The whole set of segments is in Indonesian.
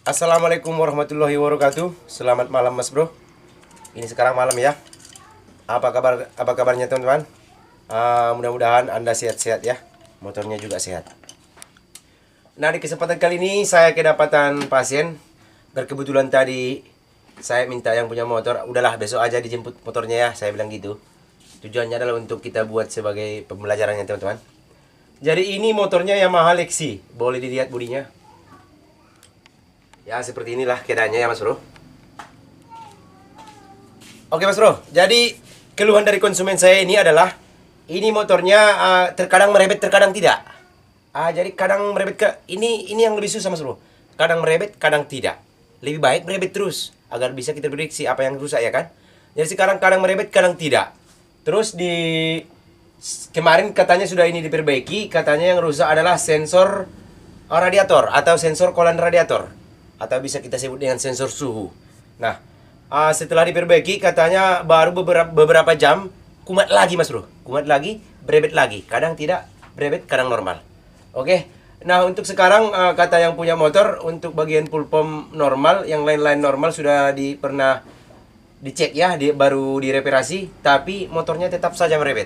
Assalamualaikum warahmatullahi wabarakatuh. Selamat malam Mas Bro. Ini sekarang malam ya. Apa kabarnya teman-teman? Mudah-mudahan Anda sehat-sehat ya. Motornya juga sehat. Nah, di kesempatan kali ini saya kedapatan pasien. Berkebetulan tadi saya minta yang punya motor, udahlah besok aja dijemput motornya ya, saya bilang gitu. Tujuannya adalah untuk kita buat sebagai pembelajarannya teman-teman. Jadi ini motornya Yamaha Lexi. Boleh dilihat bodinya. Ya, seperti inilah keadaannya ya Mas Bro. Oke Mas Bro, jadi keluhan dari konsumen saya ini adalah ini motornya terkadang merebet, terkadang tidak. Jadi kadang merebet ini yang lebih susah Mas Bro. Kadang merebet, kadang tidak. Lebih baik merebet terus agar bisa kita prediksi apa yang rusak ya kan. Jadi sekarang kadang merebet, kadang tidak. Terus kemarin katanya sudah ini diperbaiki, katanya yang rusak adalah sensor radiator atau sensor kolan radiator. Atau bisa kita sebut dengan sensor suhu. Nah, setelah diperbaiki katanya baru beberapa jam kumat lagi Mas Bro. Kumat lagi, berebet lagi. Kadang tidak, berebet, kadang normal. Oke. Nah, untuk sekarang kata yang punya motor untuk bagian full pump normal, yang lain-lain normal sudah pernah dicek ya, baru direparasi, tapi motornya tetap saja merebet.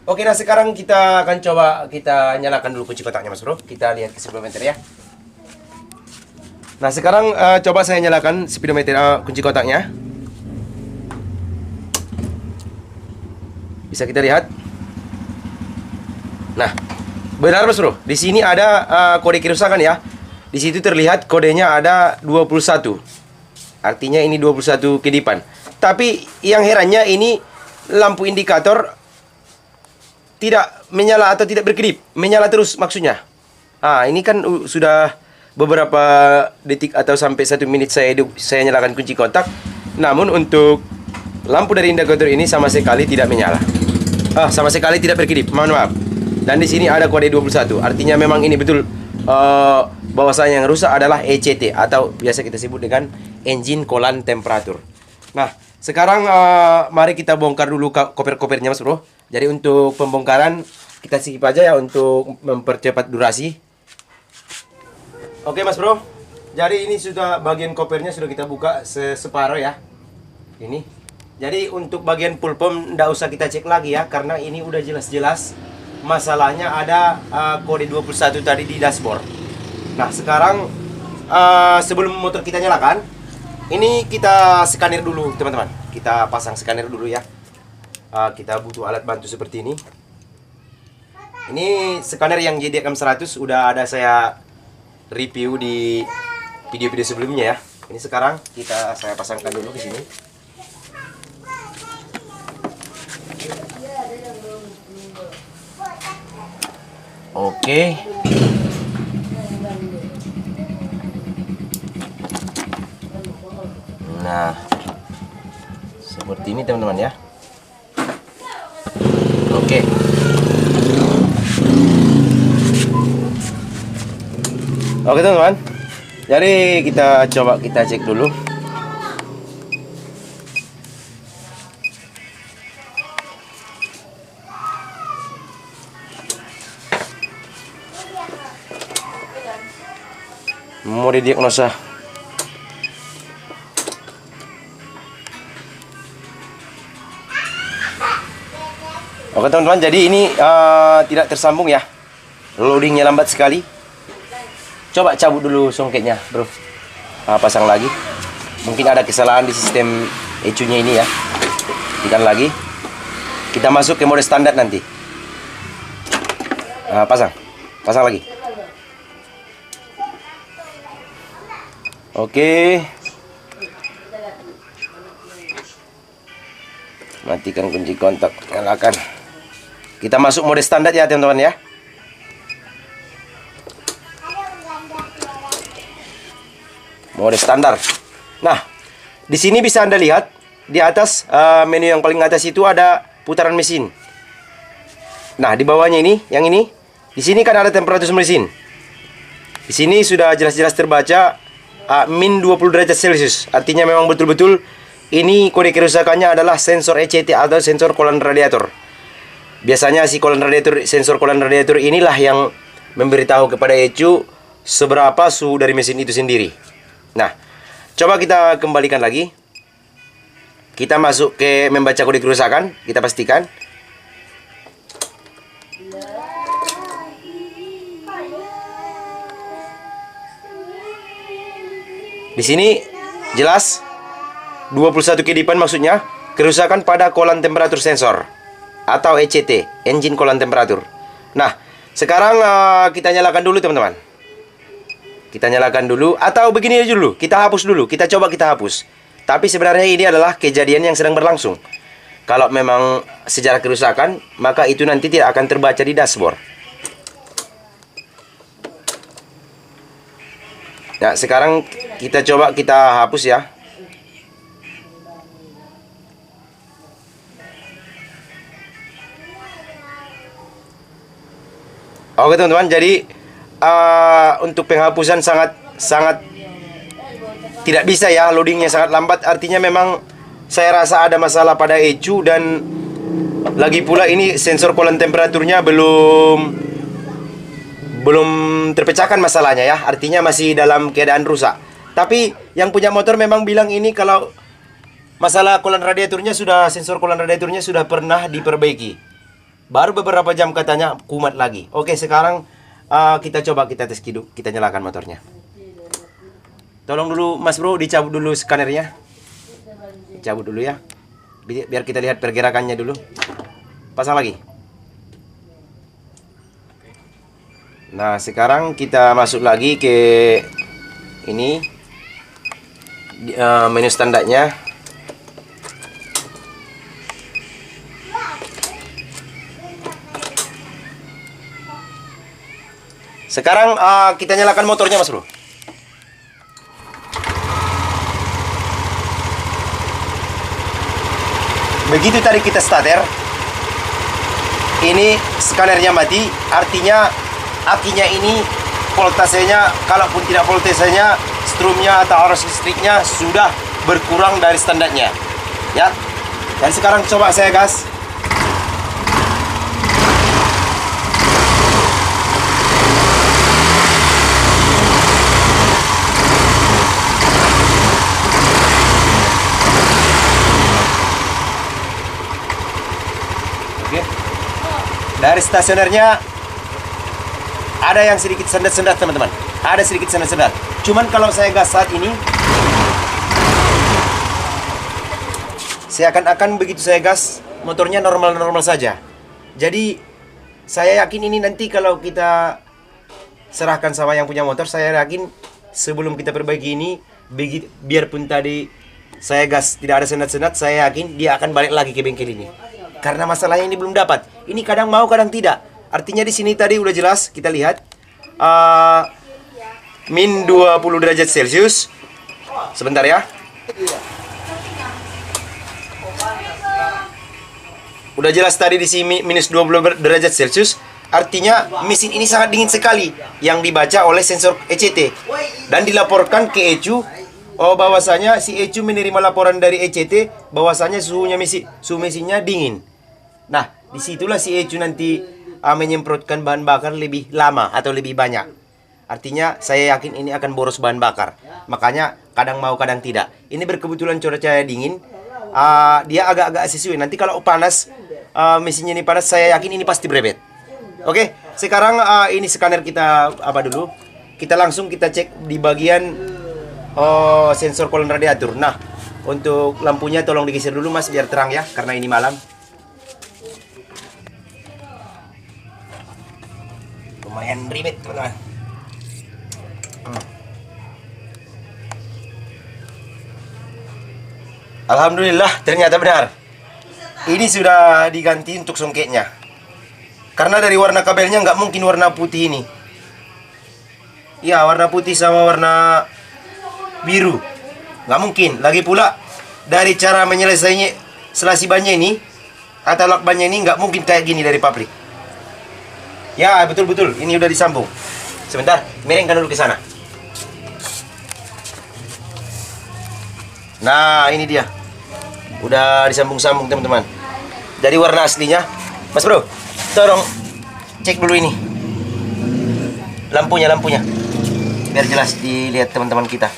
Oke, nah sekarang kita akan coba kita nyalakan dulu kunci kotaknya Mas Bro. Kita lihat ke speedometer ya. Nah sekarang coba saya nyalakan speedometer kunci kotaknya. Bisa kita lihat. Nah, benar Mas Bro. Di sini ada kode kerusakan ya. Di situ terlihat kodenya ada 21. Artinya ini 21 kedipan. Tapi yang herannya ini lampu indikator tidak menyala atau tidak berkedip, menyala terus maksudnya. Ini kan sudah beberapa detik atau sampai 1 menit saya nyalakan kunci kontak. Namun untuk lampu dari indikator ini sama sekali tidak menyala. Sama sekali tidak berkedip. Mohon maaf. Dan di sini ada kode 21. Artinya memang ini betul bahwasanya yang rusak adalah ECT atau biasa kita sebut dengan engine coolant temperature. Nah, sekarang mari kita bongkar dulu koper-kopernya Mas Bro. Jadi untuk pembongkaran kita skip aja ya untuk mempercepat durasi. Oke Mas Bro, jadi ini sudah bagian kopernya sudah kita buka separuh ya. Ini. Jadi untuk bagian full pump nggak usah kita cek lagi ya, karena ini udah jelas-jelas masalahnya ada kode 21 tadi di dashboard. Nah sekarang sebelum motor kita nyalakan, ini kita scanner dulu teman-teman. Kita pasang scanner dulu ya. Kita butuh alat bantu seperti ini. Ini scanner yang JDM 100 udah ada saya review di video-video sebelumnya ya. Ini sekarang saya pasangkan dulu ke sini. Oke. Nah, seperti ini teman-teman ya. Oke. Oke teman-teman, jadi kita coba kita cek dulu. Mau didiagnosa. Oke teman-teman, jadi ini tidak tersambung ya. Loadingnya lambat sekali. Coba cabut dulu songketnya bro. Pasang lagi. Mungkin ada kesalahan di sistem ECU-nya ini ya. Tekan lagi. Kita masuk ke mode standar nanti. Pasang lagi. Oke. Matikan kunci kontak, nyalakan. Kita masuk mode standar ya teman-teman ya. Mode standar. Nah, di sini bisa Anda lihat di atas menu yang paling atas itu ada putaran mesin. Nah, di bawahnya ini, yang ini, di sini kan ada temperatur mesin. Di sini sudah jelas-jelas terbaca min 20 derajat Celcius. Artinya memang betul-betul ini kode kerusakannya adalah sensor ECT atau sensor coolant radiator. Biasanya si sensor coolant radiator inilah yang memberitahu kepada ECU seberapa suhu dari mesin itu sendiri. Nah, coba kita kembalikan lagi. Kita masuk ke membaca kode kerusakan, kita pastikan. Di sini jelas 21 kedipan maksudnya kerusakan pada kolam temperatur sensor atau ECT, engine kolam temperatur. Nah, sekarang kita nyalakan dulu teman-teman. Kita nyalakan dulu atau begini aja dulu, kita hapus dulu, kita coba kita hapus. Tapi sebenarnya ini adalah kejadian yang sedang berlangsung. Kalau memang sejarah kerusakan, maka itu nanti tidak akan terbaca di dashboard. Nah, sekarang kita coba kita hapus ya. Oke teman-teman, jadi untuk penghapusan sangat tidak bisa ya, loadingnya sangat lambat. Artinya memang saya rasa ada masalah pada ECU, dan lagi pula ini sensor kolam temperaturnya belum terpecahkan masalahnya ya. Artinya masih dalam keadaan rusak. Tapi yang punya motor memang bilang ini kalau masalah kolam radiatornya sudah, sensor kolam radiatornya sudah pernah diperbaiki. Baru beberapa jam katanya kumat lagi. Oke, sekarang kita coba kita tes hidup, kita nyalakan motornya. Tolong dulu Mas Bro, dicabut dulu skanernya. Dicabut dulu ya. Biar kita lihat pergerakannya dulu. Pasang lagi. Nah, sekarang kita masuk lagi ke ini menu standarnya. Sekarang kita nyalakan motornya Mas Bro. Begitu tadi kita starter, ini skanernya mati, artinya akinya ini voltasenya, kalaupun tidak voltasenya, strumnya atau arus listriknya sudah berkurang dari standarnya ya. Dan sekarang coba saya gas. Oke. Dari stasionernya ada yang sedikit sendat-sendat teman-teman. Ada sedikit sendat-sendat. Cuman kalau saya gas saat ini, seakan-akan begitu saya gas, motornya normal-normal saja. Jadi saya yakin ini nanti kalau kita serahkan sama yang punya motor, saya yakin sebelum kita perbaiki ini, biarpun tadi saya gas tidak ada sendat-sendat, saya yakin dia akan balik lagi ke bengkel ini. Karena masalahnya ini belum dapat. Ini kadang mau, kadang tidak. Artinya di sini tadi udah jelas, kita lihat min 20 derajat Celcius. Sebentar ya. Udah jelas tadi di sini minus 20 derajat Celcius. Artinya mesin ini sangat dingin sekali, yang dibaca oleh sensor ECT. Dan dilaporkan ke ECU bahwasanya si ECU menerima laporan dari ECT bahwasanya suhu mesinnya dingin. Nah, disitulah si ECU nanti menyemprotkan bahan bakar lebih lama atau lebih banyak. Artinya saya yakin ini akan boros bahan bakar. Makanya kadang mau kadang tidak. Ini berkebetulan cuaca dingin, dia agak-agak sesuai. Nanti kalau panas, mesinnya ini panas, saya yakin ini pasti berebet. Oke, sekarang ini scanner kita apa dulu? Kita langsung kita cek di bagian sensor kolon radiator. Nah, untuk lampunya tolong digeser dulu Mas biar terang ya, karena ini malam. Lumayan ribet teman-teman. Alhamdulillah ternyata benar. Ini sudah diganti untuk songketnya. Karena dari warna kabelnya nggak mungkin warna putih ini. Ya, warna putih sama warna biru nggak mungkin. Lagi pula dari cara menyelesainya selasi bannya ini atau lakbannya ini nggak mungkin kayak gini dari pabrik. Ya betul-betul ini udah disambung. Sebentar, miringkan dulu ke sana. Nah ini dia, udah disambung-sambung teman-teman. Jadi warna aslinya, Mas Bro, tolong cek dulu ini lampunya, biar jelas dilihat teman-teman kita.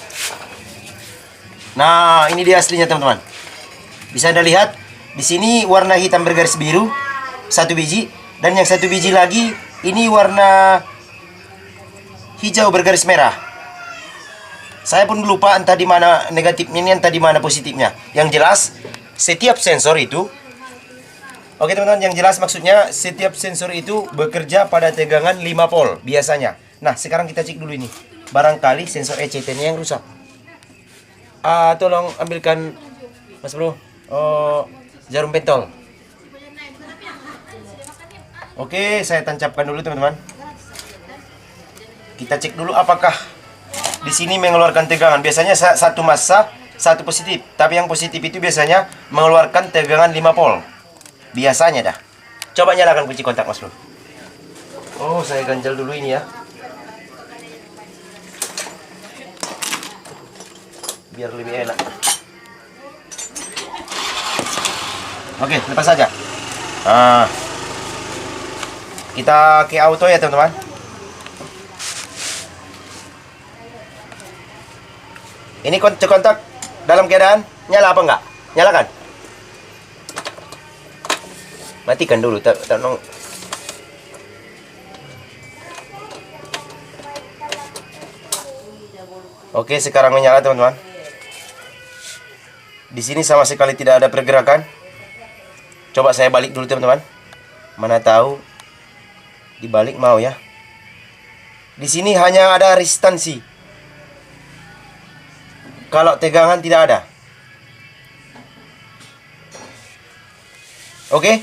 Nah, ini dia aslinya teman-teman. Bisa Anda lihat di sini warna hitam bergaris biru satu biji, dan yang satu biji lagi ini warna hijau bergaris merah. Saya pun lupa entah di mana negatifnya ini, entah di mana positifnya. Yang jelas setiap sensor itu, oke teman-teman, yang jelas maksudnya setiap sensor itu bekerja pada tegangan 5 volt biasanya. Nah, sekarang kita cek dulu ini. Barangkali sensor ECT-nya yang rusak. Tolong ambilkan Mas Bro, jarum pentol. Oke, saya tancapkan dulu teman-teman. Kita cek dulu apakah di sini mengeluarkan tegangan. Biasanya satu massa, satu positif. Tapi yang positif itu biasanya mengeluarkan tegangan 5 volt. Biasanya dah. Coba nyalakan kunci kontak Mas Bro. Oh, saya ganjal dulu ini ya. Biar lebih enak. Oke, lepas saja. Kita ke auto ya teman-teman. Ini kontak dalam keadaan nyala apa enggak? Nyalakan. Matikan dulu. Oke, sekarang menyala teman-teman. Di sini sama sekali tidak ada pergerakan. Coba saya balik dulu teman-teman. Mana tahu dibalik mau ya. Di sini hanya ada resistansi. Kalau tegangan tidak ada. Oke,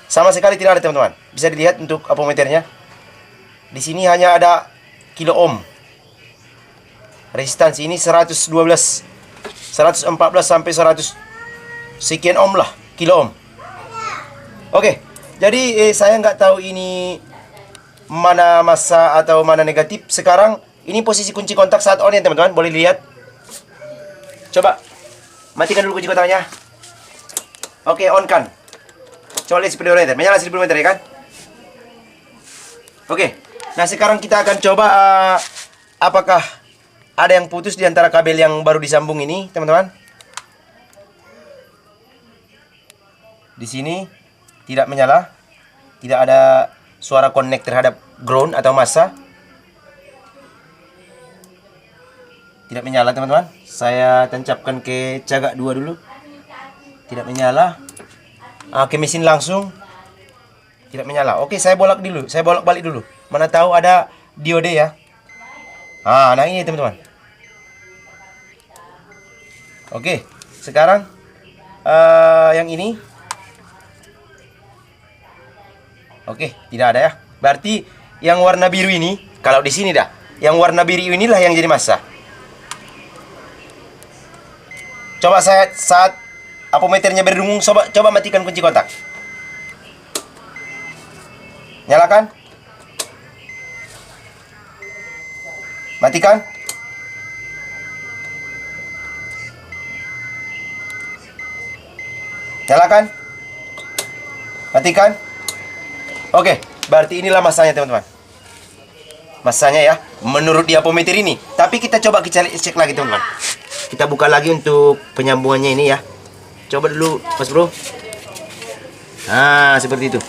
sama sekali tidak ada teman-teman. Bisa dilihat untuk ampermeternya. Di sini hanya ada kilo ohm. Resistansi ini 112, 114 sampai 100 sekian ohm lah, kilo ohm. Oke, jadi saya nggak tahu ini mana massa atau mana negatif. Sekarang ini posisi kunci kontak saat on ya teman-teman. Boleh lihat. Coba matikan dulu kunci kontaknya. Oke, on kan. Coba lihat speedometer. Menyala speedometer ya kan. Oke. Nah, sekarang kita akan coba apakah ada yang putus di antara kabel yang baru disambung ini, teman-teman. Di sini tidak menyala. Tidak ada suara connect terhadap ground atau massa. Tidak menyala teman-teman. Saya tancapkan ke cagak 2 dulu. Tidak menyala. Ke mesin langsung. Tidak menyala. Oke, saya bolak dulu. Saya bolak balik dulu. Mana tahu ada diode ya. Nah ini teman-teman. Oke, sekarang yang ini. Oke, tidak ada ya. Berarti yang warna biru ini, kalau di sini dah, yang warna biru inilah yang jadi massa. Coba saat ampermeternya berdengung, coba matikan kunci kontak. Nyalakan. Matikan. Nyalakan. Matikan. Oke, berarti inilah massanya teman-teman. Massanya ya, menurut di ampermeter ini. Tapi kita coba cek lagi teman-teman. Kita buka lagi untuk penyambungannya ini ya. Coba dulu Mas Bro. Nah, seperti itu.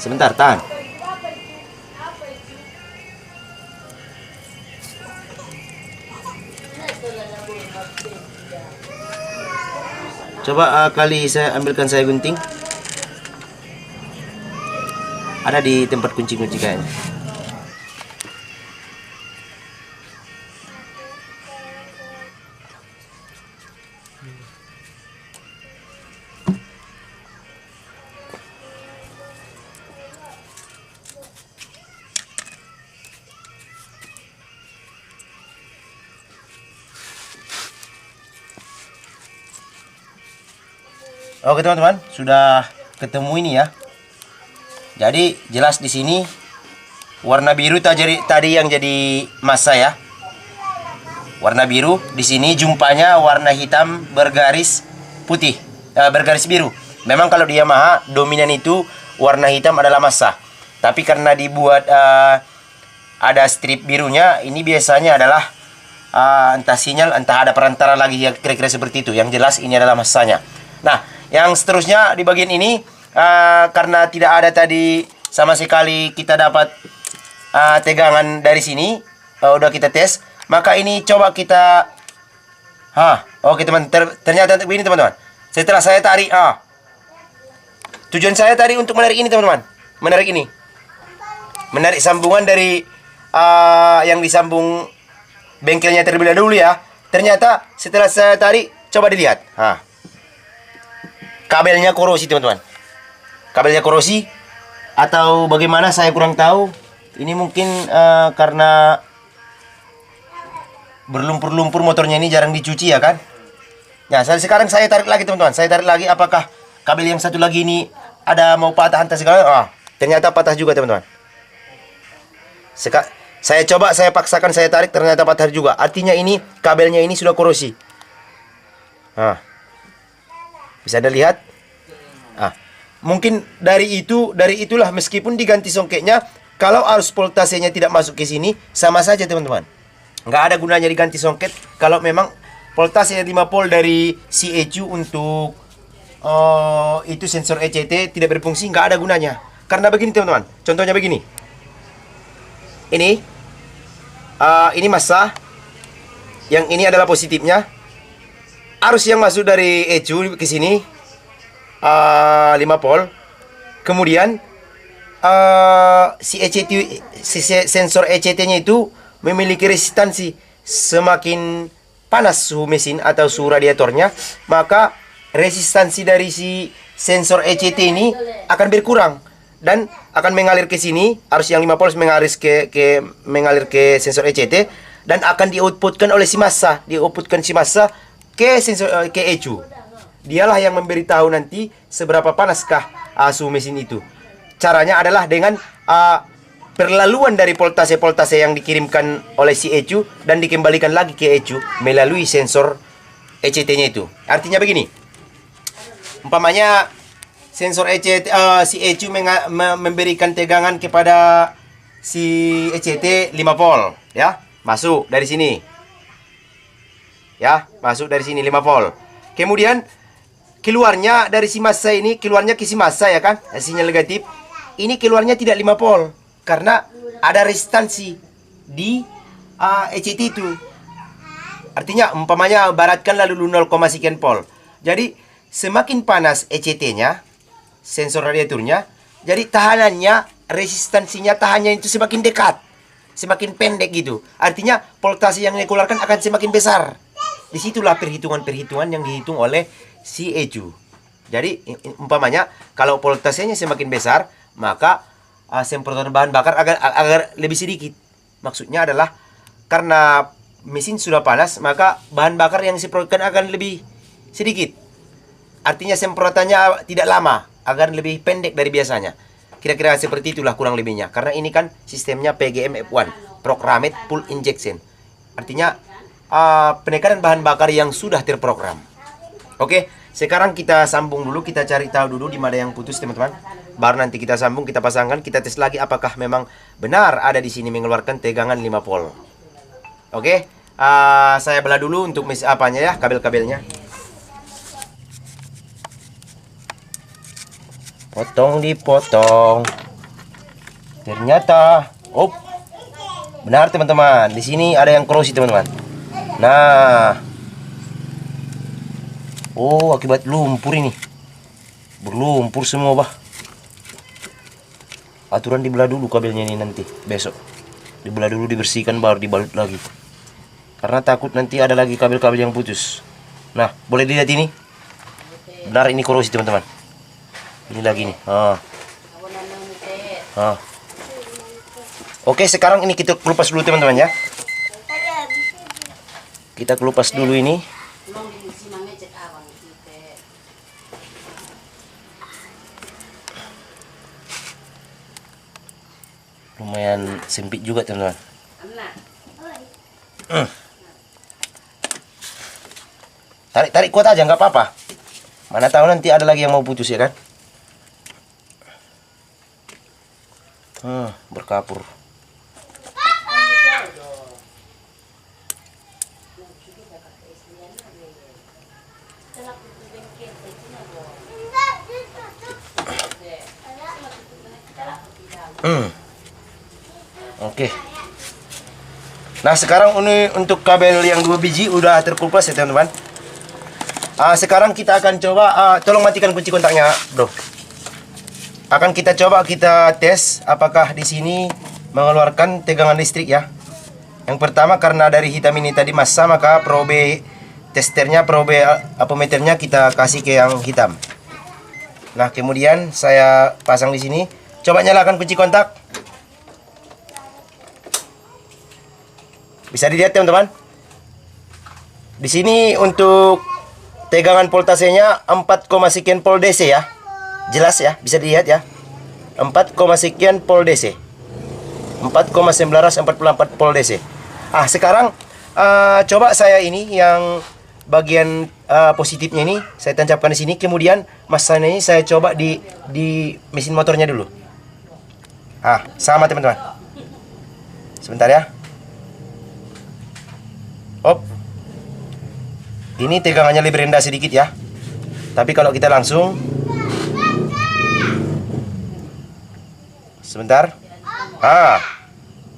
Sebentar, tahan. Coba kali saya ambilkan saya gunting. Ada di tempat kunci-kunci kayaknya. Oke teman-teman, sudah ketemu ini ya. Jadi jelas di sini warna biru tadi yang jadi massa ya. Warna biru di sini jumpanya warna hitam bergaris putih, bergaris biru. Memang kalau di Yamaha dominan itu warna hitam adalah massa. Tapi karena dibuat ada strip birunya, ini biasanya adalah entah sinyal, entah ada perantara lagi, ya kira-kira seperti itu. Yang jelas ini adalah masanya. Nah, yang seterusnya di bagian ini, karena tidak ada tadi sama sekali kita dapat tegangan dari sini, udah kita tes, maka ini coba kita oke teman, ternyata begini teman-teman. Setelah saya tarik, tujuan saya tadi untuk menarik ini teman-teman, menarik sambungan dari yang disambung bengkelnya terlebih dahulu ya. Ternyata setelah saya tarik, coba dilihat, kabelnya korosi teman-teman. Kabelnya korosi atau bagaimana saya kurang tahu. Ini mungkin karena berlumpur-lumpur motornya ini jarang dicuci ya kan. Nah, sekarang saya tarik lagi teman-teman. Saya tarik lagi, apakah kabel yang satu lagi ini ada mau patah entah segala. Ternyata patah juga teman-teman. Saya paksakan, saya tarik, ternyata patah juga. Artinya ini kabelnya ini sudah korosi. Bisa Anda lihat? Mungkin dari itulah meskipun diganti songketnya, kalau arus voltasenya tidak masuk ke sini, sama saja teman-teman. Nggak ada gunanya diganti songket kalau memang voltase 5 volt dari si ECU untuk itu sensor ECT tidak berfungsi, nggak ada gunanya. Karena begini teman-teman, contohnya begini. Ini massa, yang ini adalah positifnya. Arus yang masuk dari ECU ke sini 5 volt. Kemudian si sensor ECT-nya itu memiliki resistansi. Semakin panas suhu mesin atau suhu radiatornya, maka resistansi dari si sensor ECT ini akan berkurang dan akan mengalir ke sini. Arus yang 5 volt mengalir ke sensor ECT dan akan di-outputkan oleh si massa, ke sensor ke ECU. Dialah yang memberitahu nanti seberapa panaskah suhu mesin itu. Caranya adalah dengan perlaluan dari voltase yang dikirimkan oleh si ECU dan dikembalikan lagi ke ECU melalui sensor ECT-nya itu. Artinya begini. Umpamanya sensor ECT, si ECU memberikan tegangan kepada si ECT 5 volt, ya. Masuk dari sini. Ya, masuk dari sini 5 volt. Kemudian keluarnya dari si massa ini, keluarnya ke si massa ya kan, sinyal negatif. Ini keluarnya tidak 5 volt karena ada resistansi di ECT itu. Artinya umpamanya baratkan lalu 0, sekian volt. Jadi semakin panas ECT-nya, sensor radiatornya, jadi tahanannya, resistansinya, tahannya itu semakin dekat, semakin pendek gitu. Artinya voltase yang dikeluarkan akan semakin besar. Disitulah perhitungan-perhitungan yang dihitung oleh si ECU. Jadi umpamanya kalau voltasenya semakin besar, maka semprotan bahan bakar agar lebih sedikit. Maksudnya adalah karena mesin sudah panas, maka bahan bakar yang disemprotkan akan lebih sedikit. Artinya semprotannya tidak lama, agar lebih pendek dari biasanya. Kira-kira seperti itulah kurang lebihnya. Karena ini kan sistemnya PGM F1, Programmed Full Injection. Artinya penekanan bahan bakar yang sudah terprogram. Oke, sekarang kita sambung dulu, kita cari tahu dulu di mana yang putus teman-teman. Baru nanti kita sambung, kita pasangkan, kita tes lagi apakah memang benar ada di sini mengeluarkan tegangan 5 volt. Oke, saya belah dulu untuk apanya ya, kabel-kabelnya. Potong dipotong. Ternyata, benar teman-teman. Di sini ada yang korosi teman-teman. Nah, akibat lumpur ini, berlumpur semua bah. Aturan dibelah dulu kabelnya ini nanti besok. Dibelah dulu, dibersihkan, baru dibalut lagi. Karena takut nanti ada lagi kabel-kabel yang putus. Nah, boleh dilihat ini. Benar ini korosi teman-teman. Ini lagi nih. Oke, sekarang ini kita kelupas dulu teman-teman ya. Kita kelupas dulu ini. Lumayan sempit juga teman-teman. Tarik kuat aja, nggak apa-apa. Mana tahu nanti ada lagi yang mau putus ya kan. Berkapur. Oke. Nah, sekarang ini untuk kabel yang 2 biji udah terkupas ya teman-teman. Sekarang kita akan coba, tolong matikan kunci kontaknya, bro. Akan kita coba kita tes apakah di sini mengeluarkan tegangan listrik ya. Yang pertama, karena dari hitam ini tadi massa, maka probe testernya, probe ampermeternya kita kasih ke yang hitam. Nah, kemudian saya pasang di sini. Coba nyalakan kunci kontak. Bisa dilihat teman-teman. Di sini untuk tegangan voltasenya 4, sekian volt DC ya. Jelas ya, bisa dilihat ya. 4, sekian volt DC. 4,944 volt DC. Sekarang coba saya ini yang bagian positifnya ini saya tancapkan di sini, kemudian masanya ini saya coba di mesin motornya dulu. Sama teman-teman. Sebentar ya. Ini tegangannya lebih rendah sedikit ya. Tapi kalau kita langsung, sebentar.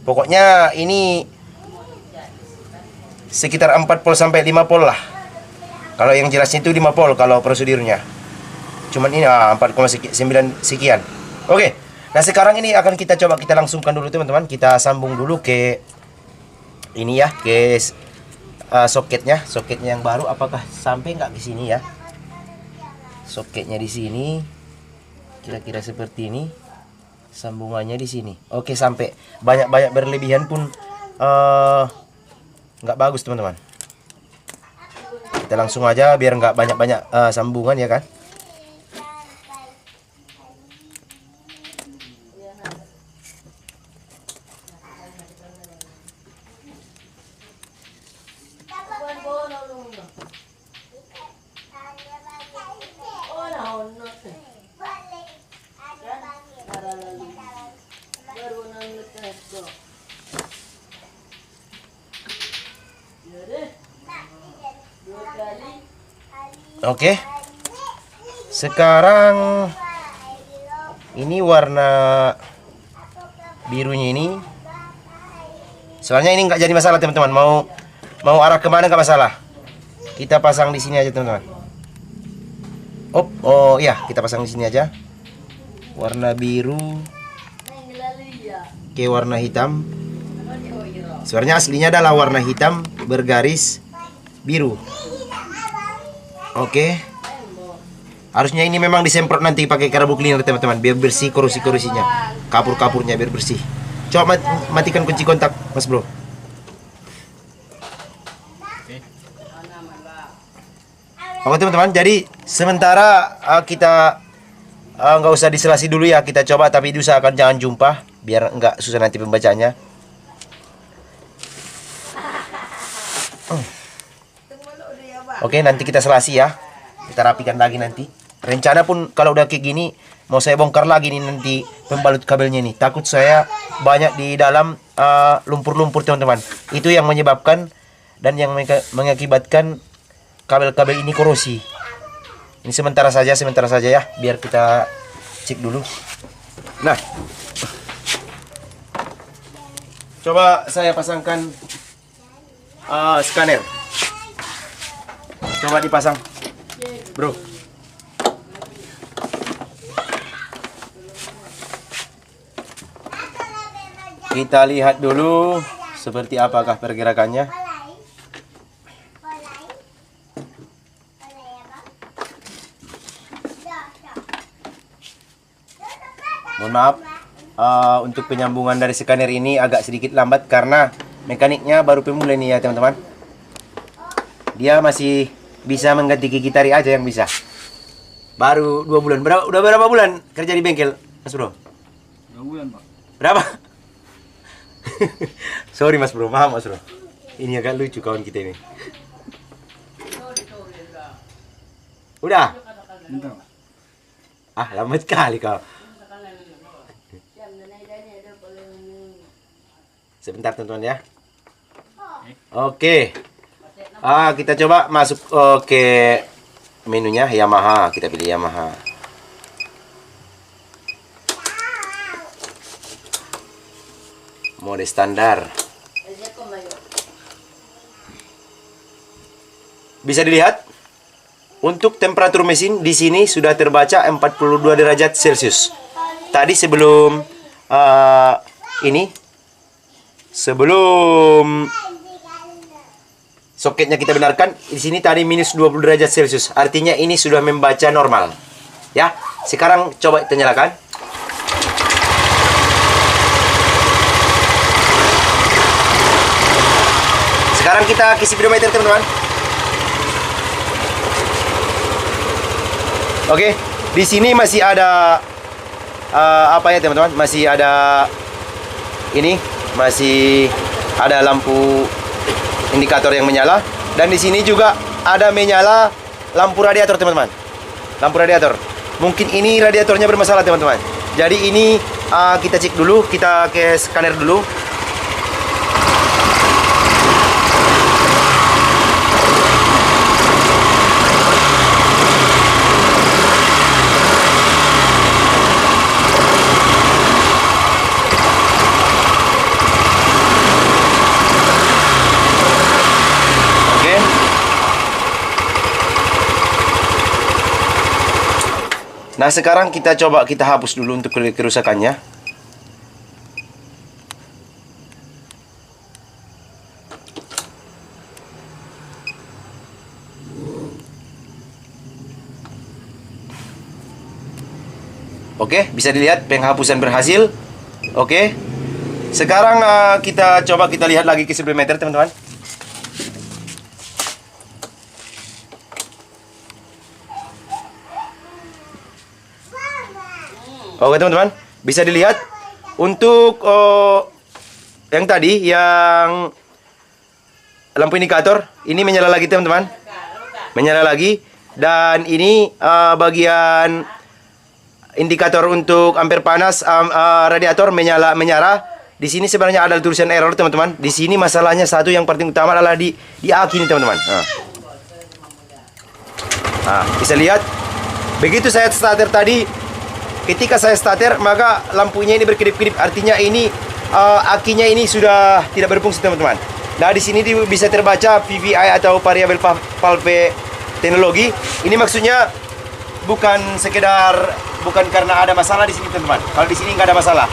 Pokoknya ini sekitar 4 volt sampai 5 volt lah. Kalau yang jelasnya itu 5 volt kalau prosedurnya. Cuman ini 4,9 sekian. Oke. Nah, sekarang ini akan kita coba kita langsungkan dulu teman-teman. Kita sambung dulu ke ini ya, ke soketnya yang baru. Apakah sampai nggak ke sini ya? Soketnya di sini kira-kira seperti ini. Sambungannya di sini. Oke, sampai. Banyak berlebihan pun nggak bagus teman-teman. Kita langsung aja biar nggak banyak sambungan ya kan. Oke. Sekarang ini warna birunya ini. Soalnya ini nggak jadi masalah teman-teman. Mau arah kemana nggak masalah. Kita pasang di sini aja teman-teman. Oh ya, kita pasang di sini aja. Warna biru ke warna hitam. Sebenarnya aslinya adalah warna hitam bergaris biru. Oke. Harusnya ini memang disemprot nanti pakai karbon cleaner teman-teman, biar bersih korosi-korosinya, kapur-kapurnya biar bersih. Coba matikan kunci kontak, Mas Bro. Oke teman-teman, jadi sementara kita nggak usah diselasi dulu ya, kita coba tapi diusahakan jangan jumpa biar nggak susah nanti pembacanya. Oke, nanti kita selasi ya. Kita rapikan lagi nanti. Rencana pun kalau udah kayak gini mau saya bongkar lagi nih nanti pembalut kabelnya nih. Takut saya banyak di dalam lumpur-lumpur teman-teman. Itu yang menyebabkan dan yang mengakibatkan kabel-kabel ini korosi. Ini sementara saja ya, biar kita cek dulu. Nah, coba saya pasangkan scanner. Coba dipasang, bro. Kita lihat dulu seperti apakah pergerakannya. Mohon maaf, untuk penyambungan dari scanner ini agak sedikit lambat karena mekaniknya baru pemula nih ya teman-teman. Dia masih bisa mengganti gigi tarik aja yang bisa. Baru 2 bulan. Udah berapa bulan kerja di bengkel, Mas Bro? 2 bulan, Pak. Berapa? Sorry Mas Bro, maaf Mas Bro. Ini agak lucu kawan kita ini. Udah? Bentar, Pak. Lambat sekali kau. Sebentar teman-teman ya. Oke. Kita coba masuk ke menunya Yamaha. Kita pilih Yamaha. Mode standar. Bisa dilihat untuk temperatur mesin di sini sudah terbaca 42 derajat Celcius. Tadi sebelum sebelum soketnya kita benarkan, di sini tadi minus 20 derajat Celcius. Artinya ini sudah membaca normal. Ya, sekarang coba kita nyalakan. Sekarang kita ke speedometer, teman-teman. Oke, di sini masih ada apa ya, teman-teman? Masih ada masih ada lampu indikator yang menyala, dan di sini juga ada menyala lampu radiator, teman-teman. Lampu radiator. Mungkin ini radiatornya bermasalah, teman-teman. Jadi ini kita cek dulu, kita ke scanner dulu. Nah, sekarang kita coba kita hapus dulu untuk kerusakannya. Oke, bisa dilihat penghapusan berhasil. Oke. Sekarang kita coba kita lihat lagi ke speedometer, teman-teman. Oke, teman-teman, bisa dilihat untuk yang tadi yang lampu indikator ini menyala lagi, teman-teman. Menyala lagi, dan ini bagian indikator untuk ampere panas radiator menyala. Di sini sebenarnya ada tulisan error, teman-teman. Di sini masalahnya satu yang paling utama adalah di aki ini, teman-teman. Bisa lihat begitu saya starter tadi. Ketika saya starter, maka lampunya ini berkedip-kedip. Artinya ini akinya ini sudah tidak berfungsi, teman-teman. Nah, di sini bisa terbaca VVI atau variable valve teknologi. Ini maksudnya bukan karena ada masalah di sini, teman-teman. Kalau di sini nggak ada masalah.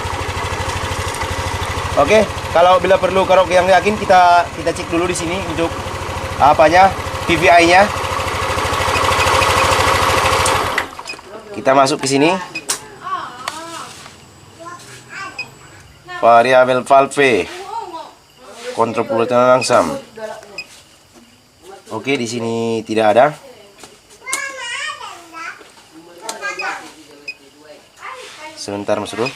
Oke, kalau bila perlu yang yakin kita cek dulu di sini untuk VVI-nya. Kita masuk ke sini. Variabel valve, kontrol pulutan langsam. Oke, di sini tidak ada. Sebentar, Mas Bro.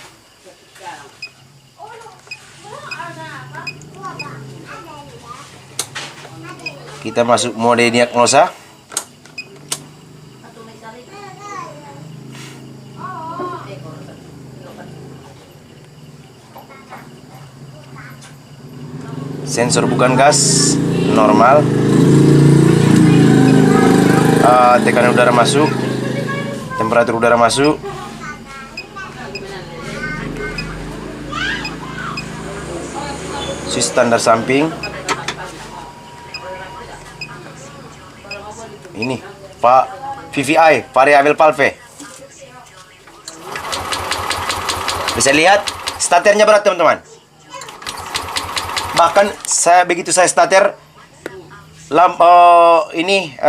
Kita masuk mode diagnosa. Sensor bukan gas, normal. Tekanan udara masuk, temperatur udara masuk. Switch standar samping. Ini Pak VVI, variabel valve. Bisa lihat starternya berat, teman-teman. Bahkan begitu saya starter,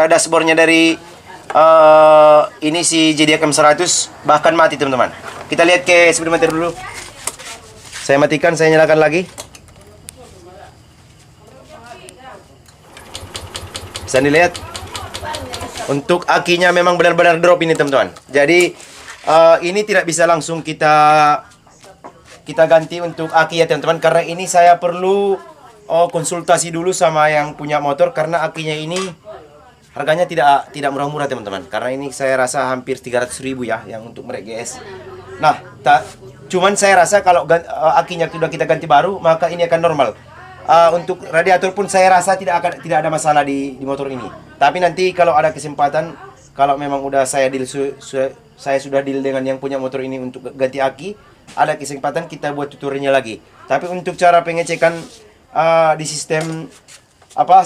dashboardnya dari ini si JDM 100 bahkan mati, teman-teman. Kita lihat ke speedometer dulu. Saya matikan, saya nyalakan lagi. Bisa dilihat untuk akinya memang benar-benar drop ini, teman-teman. Jadi ini tidak bisa langsung kita ganti untuk aki ya, teman-teman, karena ini saya perlu konsultasi dulu sama yang punya motor, karena akinya ini harganya tidak murah-murah, teman-teman. Karena ini saya rasa hampir 300.000 ya yang untuk merek GS. Nah, cuman saya rasa kalau akinya sudah kita ganti baru, maka ini akan normal. Untuk radiator pun saya rasa tidak ada masalah di motor ini. Tapi nanti kalau ada kesempatan, kalau memang udah saya sudah deal dengan yang punya motor ini untuk ganti aki, ada kesempatan kita buat tutorialnya lagi. Tapi untuk cara pengecekan di sistem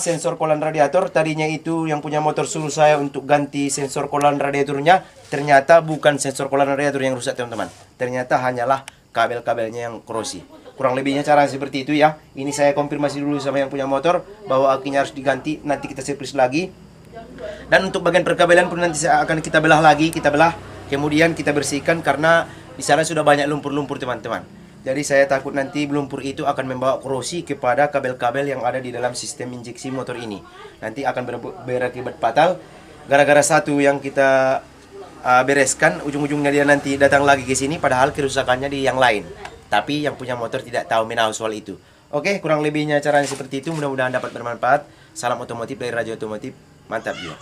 sensor kolan radiator, tadinya itu yang punya motor suruh saya untuk ganti sensor kolan radiatornya, ternyata bukan sensor kolan radiator yang rusak teman-teman, ternyata hanyalah kabel-kabelnya yang korosi. Kurang lebihnya cara seperti itu ya. Ini saya konfirmasi dulu sama yang punya motor bahwa akinya harus diganti, nanti kita servis lagi. Dan untuk bagian perkabelan pun nanti akan kita belah lagi, kemudian kita bersihkan karena di sana sudah banyak lumpur-lumpur teman-teman. Jadi saya takut nanti lumpur itu akan membawa korosi kepada kabel-kabel yang ada di dalam sistem injeksi motor ini. Nanti akan berakibat fatal gara-gara satu yang kita bereskan, ujung-ujungnya dia nanti datang lagi ke sini padahal kerusakannya di yang lain. Tapi yang punya motor tidak tahu menahu soal itu. Oke, kurang lebihnya caranya seperti itu. Mudah-mudahan dapat bermanfaat. Salam otomotif dari Radio Otomotif. Mantap juga.